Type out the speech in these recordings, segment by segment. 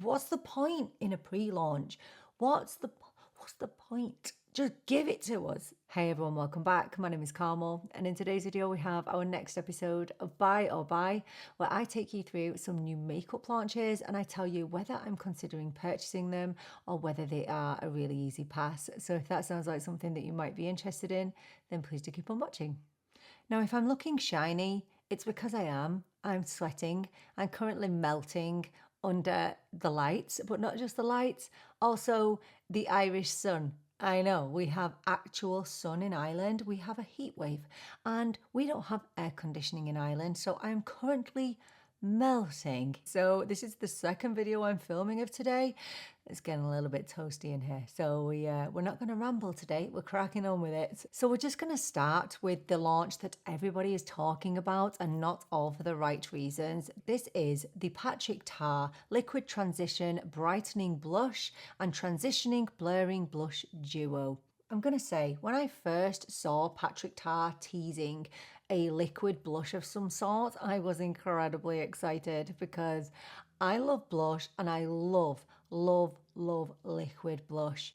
What's the point in a pre-launch? What's the point? Just give it to us. Hey everyone, welcome back. My name is Carmel, and in today's video we have our next episode of Buy or Buy, where I take you through some new makeup launches and I tell you whether I'm considering purchasing them or whether they are a really easy pass. So if that sounds like something that you might be interested in, then please do keep on watching. Now, if I'm looking shiny, it's because I am. I'm sweating. I'm currently melting under the lights, but not just the lights, also the Irish sun. I know, we have actual sun in Ireland. We have a heat wave and we don't have air conditioning in Ireland. So I'm currently melting. So this is the second video I'm filming of today. It's getting a little bit toasty in here. So we're not going to ramble today. We're cracking on with it. So we're just going to start with the launch that everybody is talking about, and not all for the right reasons. This is the Patrick Ta Liquid Transition Brightening Blush and Transitioning Blurring Blush Duo. I'm going to say, when I first saw Patrick Ta teasing a liquid blush of some sort, I was incredibly excited because I love blush and I love liquid blush.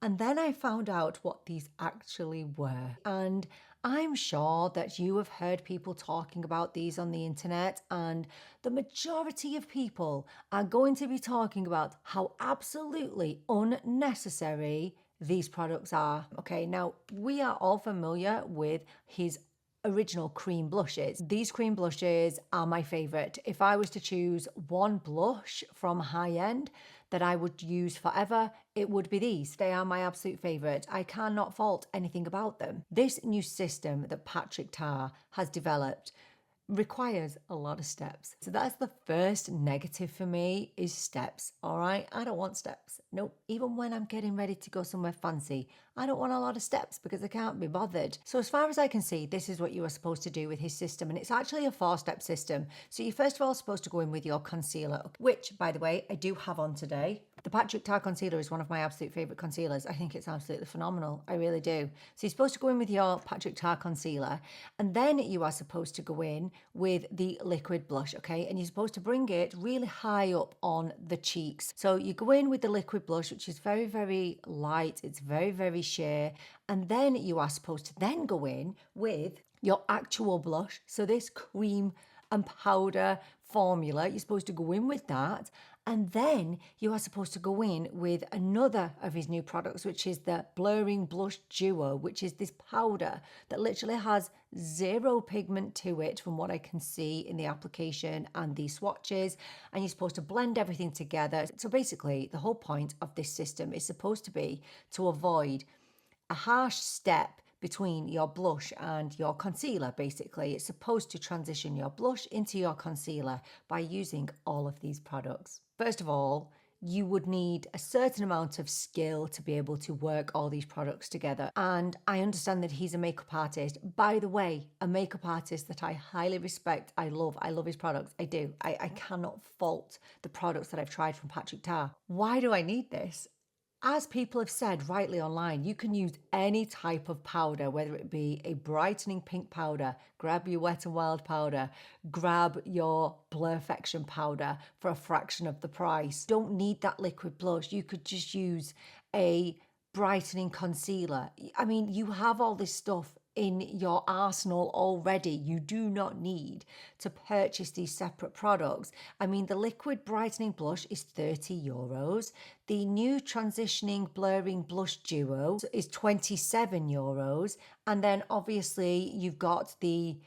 And then I found out what these actually were. And I'm sure that you have heard people talking about these on the internet, and the majority of people are going to be talking about how absolutely unnecessary these products are. Okay, now we are all familiar with his original cream blushes. These cream blushes are my favorite. If I was to choose one blush from high end that I would use forever, it would be these. They are my absolute favorite. I cannot fault anything about them. This new system that Patrick Ta has developed requires a lot of steps. So that's the first negative for me, is steps. All right, I don't want steps. Nope. Even when I'm getting ready to go somewhere fancy, I don't want a lot of steps because I can't be bothered. So as far as I can see, this is what you are supposed to do with his system, and it's actually a 4-step system. So you're first of all supposed to go in with your concealer, which, by the way, I do have on today. The Patrick Ta concealer is one of my absolute favorite concealers. I think it's absolutely phenomenal. I really do. So you're supposed to go in with your Patrick Ta concealer, and then you are supposed to go in with the liquid blush, okay? And you're supposed to bring it really high up on the cheeks. So you go in with the liquid blush, which is very, very light. It's very, very sheer. And then you are supposed to then go in with your actual blush. So this cream and powder formula, you're supposed to go in with that. And then you are supposed to go in with another of his new products, which is the Blurring Blush Duo, which is this powder that literally has zero pigment to it from what I can see in the application and the swatches. And you're supposed to blend everything together. So basically, the whole point of this system is supposed to be to avoid a harsh step between your blush and your concealer. Basically, it's supposed to transition your blush into your concealer by using all of these products. First of all, you would need a certain amount of skill to be able to work all these products together. And I understand that he's a makeup artist. By the way, a makeup artist that I highly respect. I love his products. I do. I cannot fault the products that I've tried from Patrick Ta. Why do I need this? As people have said rightly online, you can use any type of powder, whether it be a brightening pink powder, grab your Wet n Wild powder, grab your Blurfection powder for a fraction of the price. Don't need that liquid blush. You could just use a brightening concealer. I mean, you have all this stuff in your arsenal already. You do not need to purchase these separate products. I mean, the liquid brightening blush is €30. The new transitioning blurring blush duo is €27. And then obviously you've got the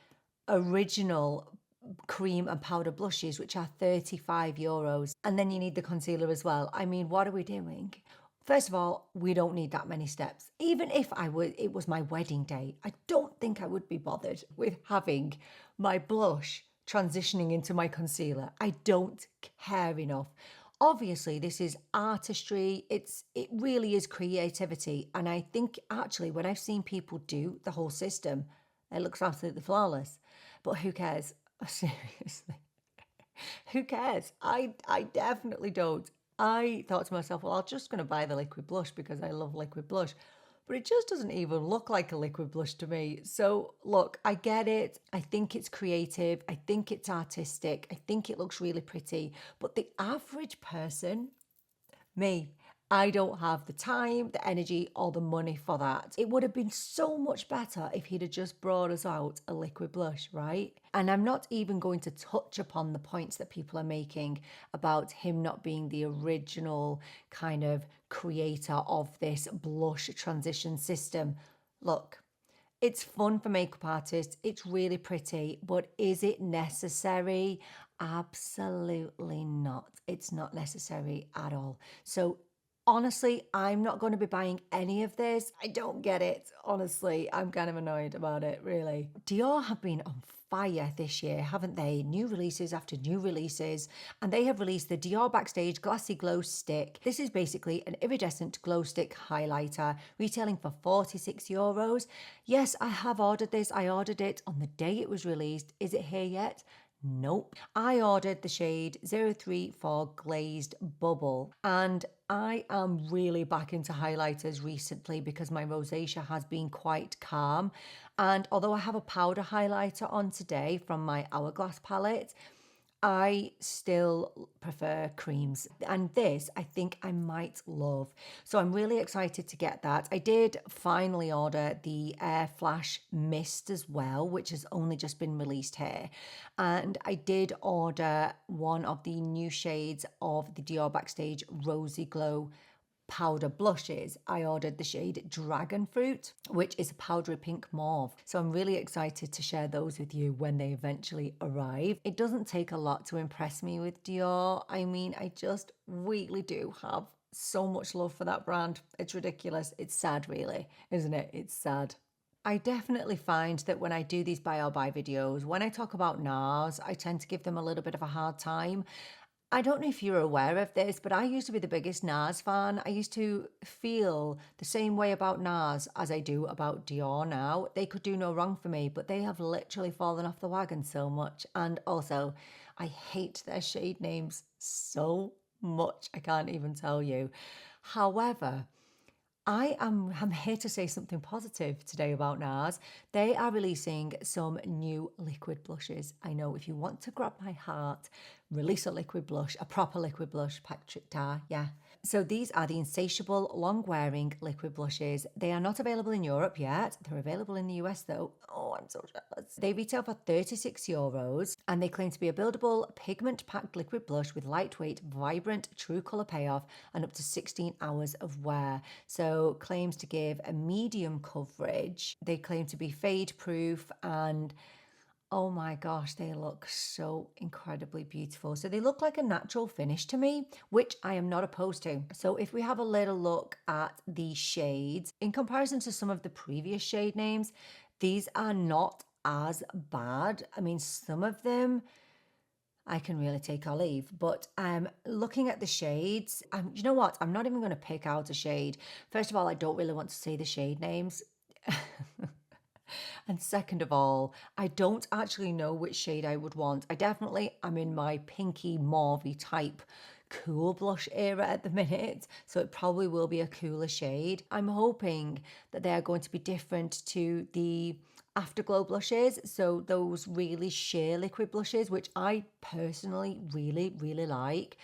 original cream and powder blushes, which are €35. And then you need the concealer as well. I mean, what are we doing? First of all, we don't need that many steps. Even if it was my wedding day, I don't think I would be bothered with having my blush transitioning into my concealer. I don't care enough. Obviously, this is artistry. It really is creativity. And I think actually when I've seen people do the whole system, it looks absolutely flawless. But who cares? Seriously. Who cares? I definitely don't. I thought to myself, well, I'm just going to buy the liquid blush because I love liquid blush. but it just doesn't even look like a liquid blush to me. So look, I get it. I think it's creative. I think it's artistic. I think it looks really pretty. But the average person, me, I don't have the time, the energy, or the money for that. It would have been so much better if he'd have just brought us out a liquid blush, right? And I'm not even going to touch upon the points that people are making about him not being the original kind of creator of this blush transition system. Look, it's fun for makeup artists. It's really pretty, but is it necessary? Absolutely not. It's not necessary at all. So honestly, I'm not going to be buying any of this. I don't get it. Honestly, I'm kind of annoyed about it, really. Dior have been on fire this year, haven't they? New releases after new releases. And they have released the Dior Backstage Glassy Glow Stick. This is basically an iridescent glow stick highlighter, retailing for €46. Yes, I have ordered this. I ordered it on the day it was released. Is it here yet? Nope. I ordered the shade 034 Glazed Bubble, and I am really back into highlighters recently because my rosacea has been quite calm. And although I have a powder highlighter on today from my Hourglass palette, I still prefer creams, and this I think I might love. So I'm really excited to get that. I did finally order the Air Flash Mist as well, which has only just been released here. And I did order one of the new shades of the Dior Backstage Rosy Glow powder blushes. I ordered the shade Dragon Fruit, which is a powdery pink mauve. So I'm really excited to share those with you when they eventually arrive. It doesn't take a lot to impress me with Dior. I mean, I just really do have so much love for that brand. It's ridiculous. It's sad, really, isn't it? It's sad. I definitely find that when I do these buy or buy videos, when I talk about Nars, I tend to give them a little bit of a hard time. I don't know if you're aware of this, but I used to be the biggest Nars fan. I used to feel the same way about Nars as I do about Dior now. They could do no wrong for me, but they have literally fallen off the wagon so much. And also, I hate their shade names so much. I can't even tell you. However, I'm here to say something positive today about Nars. They are releasing some new liquid blushes. I know if you want to grab my heart, release a liquid blush, a proper liquid blush, Patrick Tar, yeah. So these are the Insatiable Long-Wearing liquid blushes. They are not available in Europe yet. They're available in the US though. Oh, I'm so jealous. They retail for €36 and they claim to be a buildable, pigment-packed liquid blush with lightweight, vibrant, true colour payoff and up to 16 hours of wear. So claims to give a medium coverage. They claim to be fade-proof and oh my gosh, they look so incredibly beautiful. So they look like a natural finish to me, which I am not opposed to. So if we have a little look at the shades, in comparison to some of the previous shade names, these are not as bad. I mean, some of them I can really take or leave, but looking at the shades, you know what? I'm not even going to pick out a shade. First of all, I don't really want to say the shade names. And second of all, I don't actually know which shade I would want. I definitely am in my pinky mauvey type cool blush era at the minute, so it probably will be a cooler shade. I'm hoping that they are going to be different to the Afterglow blushes, so those really sheer liquid blushes, which I personally really like.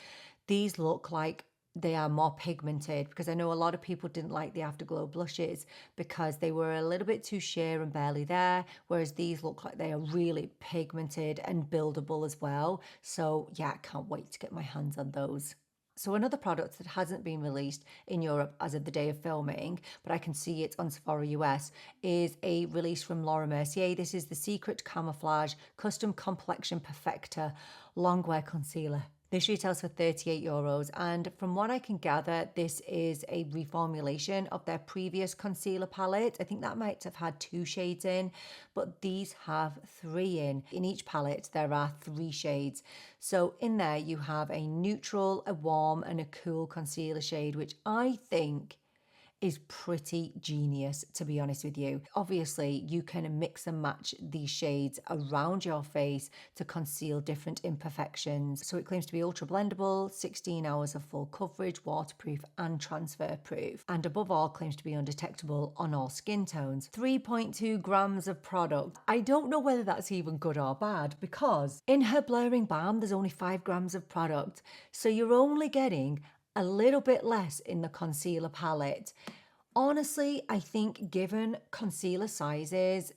These look like they are more pigmented because I know a lot of people didn't like the Afterglow blushes because they were a little bit too sheer and barely there, whereas these look like they are really pigmented and buildable as well. So yeah, I can't wait to get my hands on those. So another product that hasn't been released in Europe as of the day of filming, but I can see it on Sephora US, is a release from Laura Mercier. This is the Secret Camouflage Custom Complexion Perfector Longwear Concealer. This retails for €38, and from what I can gather, this is a reformulation of their previous concealer palette. I think that might have had 2 shades in, but these have 3 in. In each palette, there are 3 shades. So in there, you have a neutral, a warm, and a cool concealer shade, which I think is pretty genius, to be honest with you. Obviously, you can mix and match these shades around your face to conceal different imperfections. So it claims to be ultra blendable, 16 hours of full coverage, waterproof and transfer proof, and above all claims to be undetectable on all skin tones. 3.2 grams of product. I don't know whether that's even good or bad, because in her blurring balm there's only 5 grams of product, so you're only getting a little bit less in the concealer palette. Honestly, I think given concealer sizes,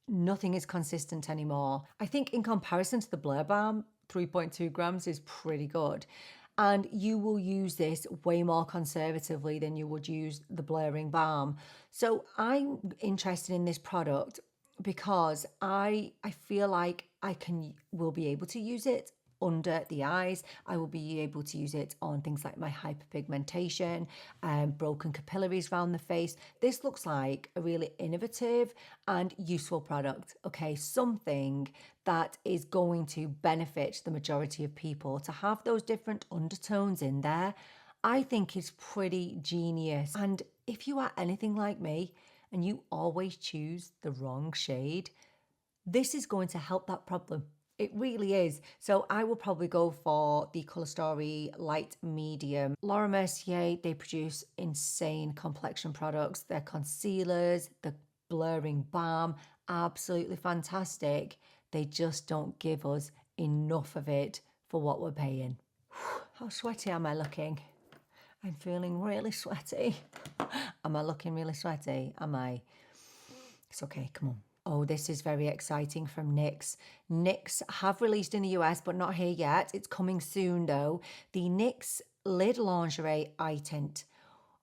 nothing is consistent anymore. I think in comparison to the Blur Balm, 3.2 grams is pretty good. And you will use this way more conservatively than you would use the blurring balm. So I'm interested in this product because I feel like will be able to use it under the eyes. I will be able to use it on things like my hyperpigmentation, broken capillaries around the face. This looks like a really innovative and useful product, okay? Something that is going to benefit the majority of people. To have those different undertones in there, I think is pretty genius. And if you are anything like me and you always choose the wrong shade, this is going to help that problem. It really is. So I will probably go for the Colour Story Light Medium. Laura Mercier, they produce insane complexion products. Their concealers, the blurring balm, absolutely fantastic. They just don't give us enough of it for what we're paying. How sweaty am I looking? I'm feeling really sweaty. Am I looking really sweaty? Am I? It's okay, come on. Oh, this is very exciting from NYX. NYX have released in the US, but not here yet. It's coming soon though. The NYX Lid Lingerie Eye Tint.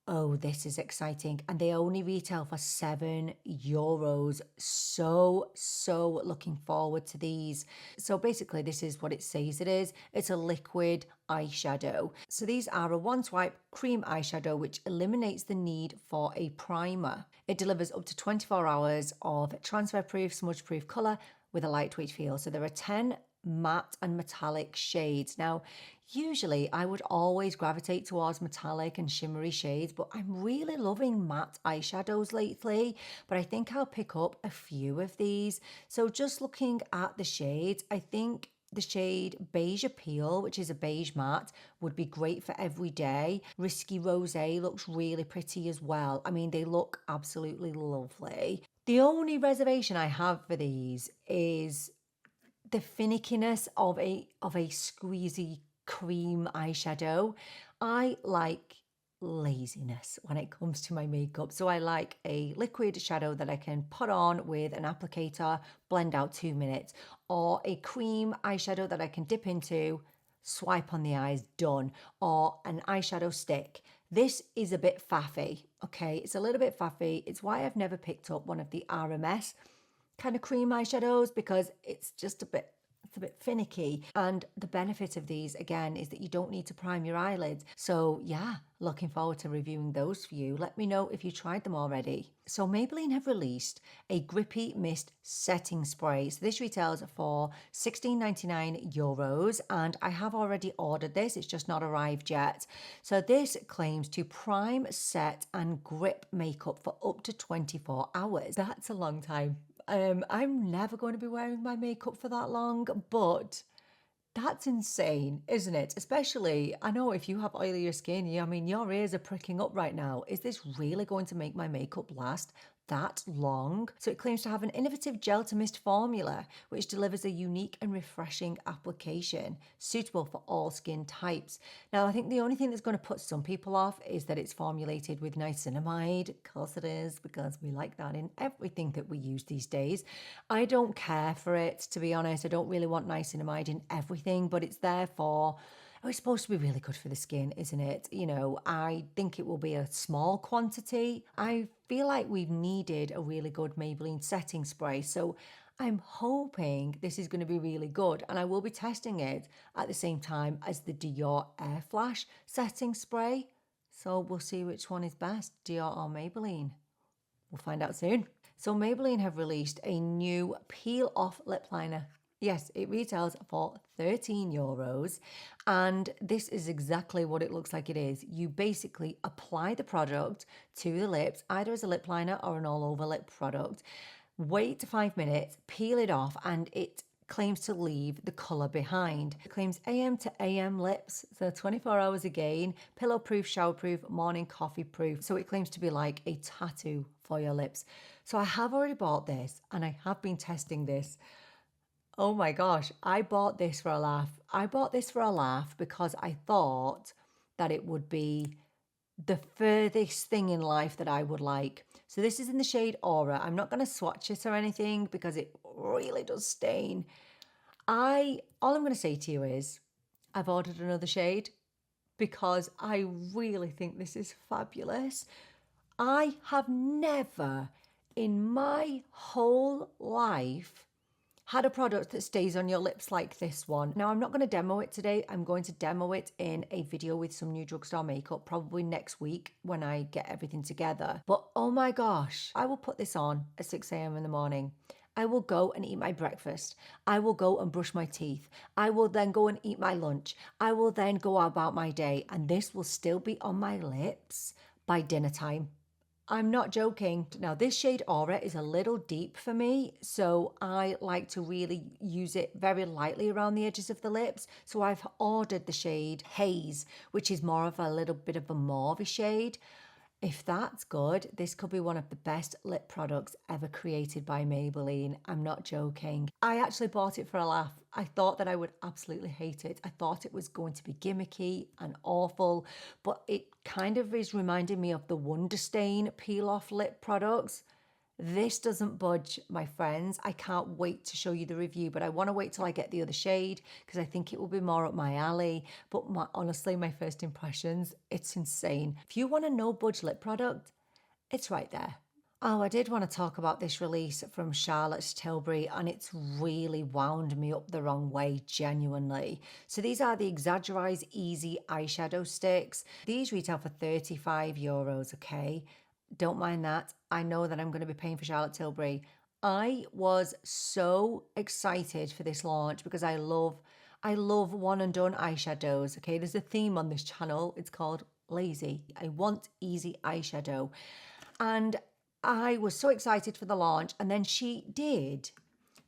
Oh, this is exciting. And they only retail for €7. So looking forward to these. So basically this is what it says it is. It's a liquid eyeshadow. So these are a one swipe cream eyeshadow which eliminates the need for a primer. It delivers up to 24 hours of transfer proof, smudge proof colour with a lightweight feel. So there are 10 matte and metallic shades. Now, usually I would always gravitate towards metallic and shimmery shades, but I'm really loving matte eyeshadows lately, but I think I'll pick up a few of these. So just looking at the shades, I think the shade Beige Appeal, which is a beige matte, would be great for every day. Risky Rosé looks really pretty as well. I mean, they look absolutely lovely. The only reservation I have for these is the finickiness of a squeezy cream eyeshadow. I like laziness when it comes to my makeup. So I like a liquid shadow that I can put on with an applicator, blend out 2 minutes, or a cream eyeshadow that I can dip into, swipe on the eyes, done, or an eyeshadow stick. This is a bit faffy, okay? It's a little bit faffy. It's why I've never picked up one of the RMS kind of cream eyeshadows, because it's a bit finicky. And the benefit of these again is that you don't need to prime your eyelids. So yeah, looking forward to reviewing those for you. Let me know if you tried them already. So Maybelline have released a Grippy Mist Setting Spray. So this retails for €16.99 and I have already ordered this. It's just not arrived yet. So this claims to prime, set and grip makeup for up to 24 hours. That's a long time. I'm never going to be wearing my makeup for that long, but that's insane, isn't it? Especially, I know if you have oilier skin, I mean, your ears are pricking up right now. Is this really going to make my makeup last that long? So it claims to have an innovative gel to mist formula, which delivers a unique and refreshing application suitable for all skin types. Now, I think the only thing that's going to put some people off is that it's formulated with niacinamide. Of course it is, because we like that in everything that we use these days. I don't care for it, to be honest. I don't really want niacinamide in everything, but it's there for... Oh, it's supposed to be really good for the skin, isn't it? You know, I think it will be a small quantity. I feel like we've needed a really good Maybelline setting spray. So I'm hoping this is going to be really good. And I will be testing it at the same time as the Dior Air Flash setting spray. So we'll see which one is best, Dior or Maybelline. We'll find out soon. So Maybelline have released a new peel-off lip liner. Yes, it retails for €13. And this is exactly what it looks like it is. You basically apply the product to the lips, either as a lip liner or an all over lip product. Wait 5 minutes, peel it off, and it claims to leave the colour behind. It claims AM to AM lips, so 24 hours again, pillow proof, shower proof, morning coffee proof. So it claims to be like a tattoo for your lips. So I have already bought this and I have been testing this. Oh my gosh, I bought this for a laugh. I bought this for a laugh because I thought that it would be the furthest thing in life that I would like. So this is in the shade Aura. I'm not going to swatch it or anything because it really does stain. All I'm going to say to you is I've ordered another shade because I really think this is fabulous. I have never in my whole life had a product that stays on your lips like this one. Now, I'm not going to demo it today. I'm going to demo it in a video with some new drugstore makeup, probably next week when I get everything together. But oh my gosh, I will put this on at 6 a.m. in the morning. I will go and eat my breakfast. I will go and brush my teeth. I will then go and eat my lunch. I will then go about my day, and this will still be on my lips by dinner time. I'm not joking. Now, this shade Aura is a little deep for me, so I like to really use it very lightly around the edges of the lips. So I've ordered the shade Haze, which is more of a little bit of a mauve shade. If that's good, this could be one of the best lip products ever created by Maybelline. I'm not joking. I actually bought it for a laugh. I thought that I would absolutely hate it. I thought it was going to be gimmicky and awful, but it kind of is reminding me of the Wonder Stain peel off lip products. This doesn't budge, my friends. I can't wait to show you the review, but I want to wait till I get the other shade because I think it will be more up my alley. But honestly, my first impressions, it's insane. If you want a no budge lip product, it's right there. Oh, I did want to talk about this release from Charlotte's Tilbury, and it's really wound me up the wrong way, genuinely. So these are the Exagger Easy Eyeshadow Sticks. These retail for €35, okay? Don't mind that. I know that I'm going to be paying for Charlotte Tilbury. I was so excited for this launch because I love one and done eyeshadows. Okay, there's a theme on this channel. It's called Lazy. I want easy eyeshadow. And I was so excited for the launch. And then she did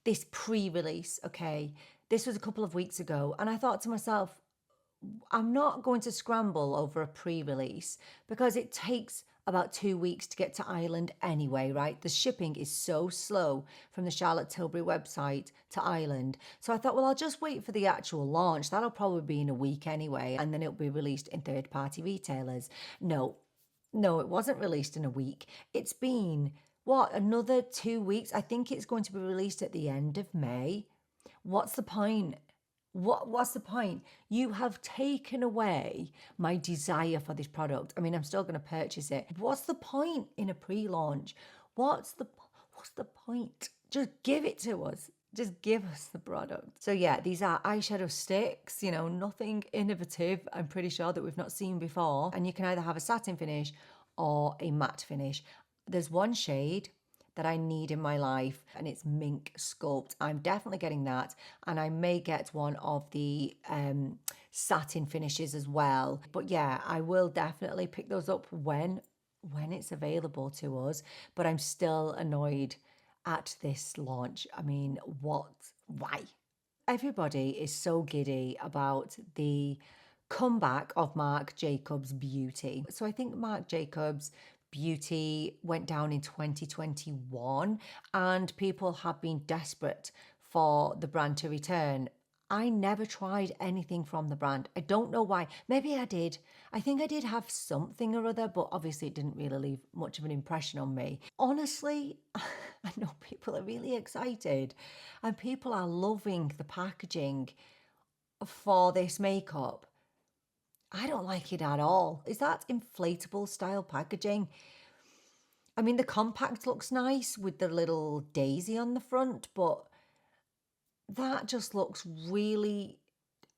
this pre-release. Okay, this was a couple of weeks ago. And I thought to myself, I'm not going to scramble over a pre-release because it takes about 2 weeks to get to Ireland anyway, right? The shipping is so slow from the Charlotte Tilbury website to Ireland. So I thought, well, I'll just wait for the actual launch. That'll probably be in a week anyway, and then it'll be released in third-party retailers. No, it wasn't released in a week. It's been, what, another 2 weeks? I think it's going to be released at the end of May. What's the point? What's the point? You have taken away my desire for this product. I mean, I'm still going to purchase it. What's the point in a pre-launch? What's the point? Just give it to us. Just give us the product. So yeah, these are eyeshadow sticks, you know, nothing innovative, I'm pretty sure, that we've not seen before. And you can either have a satin finish or a matte finish. There's one shade that I need in my life, and it's Mink Sculpt. I'm definitely getting that, and I may get one of the satin finishes as well. But yeah, I will definitely pick those up when it's available to us. But I'm still annoyed at this launch. I mean, why? Everybody is so giddy about the comeback of Marc Jacobs Beauty. So I think Marc Jacobs Beauty went down in 2021 and people have been desperate for the brand to return. I never tried anything from the brand. I don't know why. Maybe I did. I think I did have something or other, but obviously it didn't really leave much of an impression on me. Honestly, I know people are really excited and people are loving the packaging for this makeup. I don't like it at all. Is that inflatable style packaging? I mean, the compact looks nice with the little daisy on the front, but that just looks really,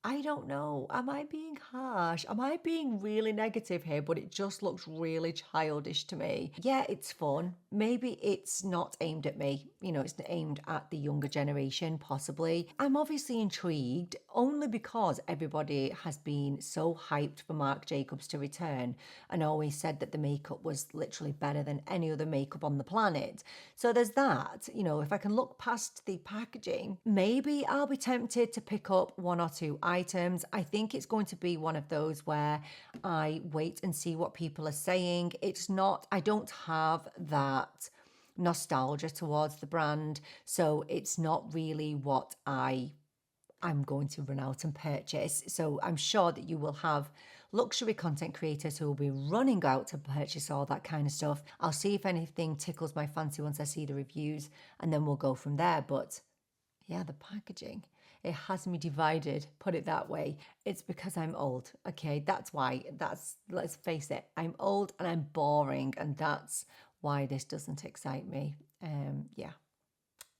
I don't know. Am I being harsh? Am I being really negative here? But it just looks really childish to me. Yeah, it's fun. Maybe it's not aimed at me. You know, it's aimed at the younger generation, possibly. I'm obviously intrigued only because everybody has been so hyped for Marc Jacobs to return and always said that the makeup was literally better than any other makeup on the planet. So there's that. You know, if I can look past the packaging, maybe I'll be tempted to pick up one or two items. I think it's going to be one of those where I wait and see what people are saying. It's not, I don't have that nostalgia towards the brand, so it's not really what I'm going to run out and purchase. So I'm sure that you will have luxury content creators who will be running out to purchase all that kind of stuff. I'll see if anything tickles my fancy once I see the reviews, and then we'll go from there. But yeah, the packaging, it has me divided, put it that way. It's because I'm old, okay? That's why. Let's face it, I'm old and I'm boring, and that's why this doesn't excite me. Yeah,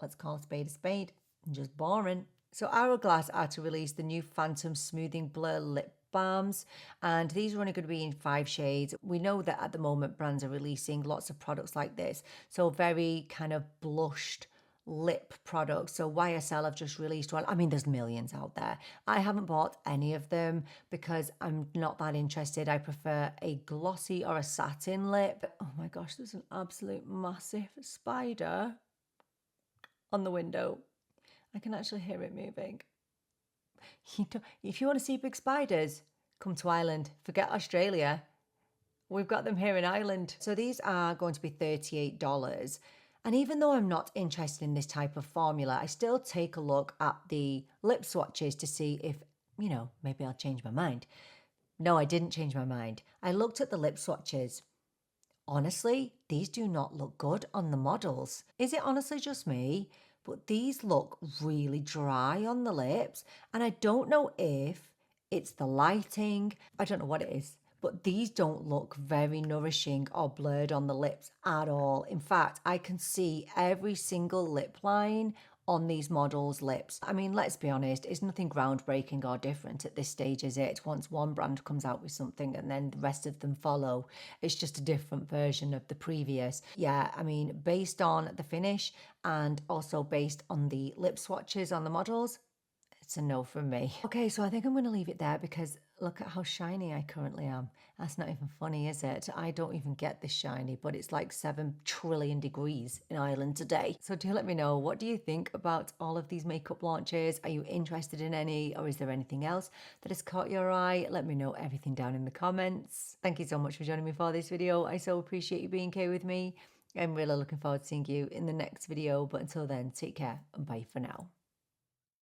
let's call a spade, just boring. So Hourglass are to release the new Phantom Smoothing Blur Lip Balms, and these are only going to be in 5 shades. We know that at the moment brands are releasing lots of products like this, so very kind of blushed lip products. So YSL have just released one. I mean, there's millions out there. I haven't bought any of them because I'm not that interested. I prefer a glossy or a satin lip. Oh my gosh, there's an absolute massive spider on the window. I can actually hear it moving. If you want to see big spiders, come to Ireland. Forget Australia. We've got them here in Ireland. So these are going to be $38. And even though I'm not interested in this type of formula, I still take a look at the lip swatches to see if, you know, maybe I'll change my mind. No, I didn't change my mind. I looked at the lip swatches. Honestly, these do not look good on the models. Is it honestly just me? But these look really dry on the lips, and I don't know if it's the lighting. I don't know what it is, but these don't look very nourishing or blurred on the lips at all. In fact, I can see every single lip line on these models' lips. I mean, let's be honest, it's nothing groundbreaking or different at this stage, is it? Once one brand comes out with something and then the rest of them follow, it's just a different version of the previous. Yeah, I mean, based on the finish and also based on the lip swatches on the models, it's a no from me. Okay, so I think I'm going to leave it there because look at how shiny I currently am. That's not even funny, is it? I don't even get this shiny, but it's like 7 trillion degrees in Ireland today. So do let me know, what do you think about all of these makeup launches? Are you interested in any, or is there anything else that has caught your eye? Let me know everything down in the comments. Thank you so much for joining me for this video. I so appreciate you being here with me. I'm really looking forward to seeing you in the next video, but until then, take care and bye for now.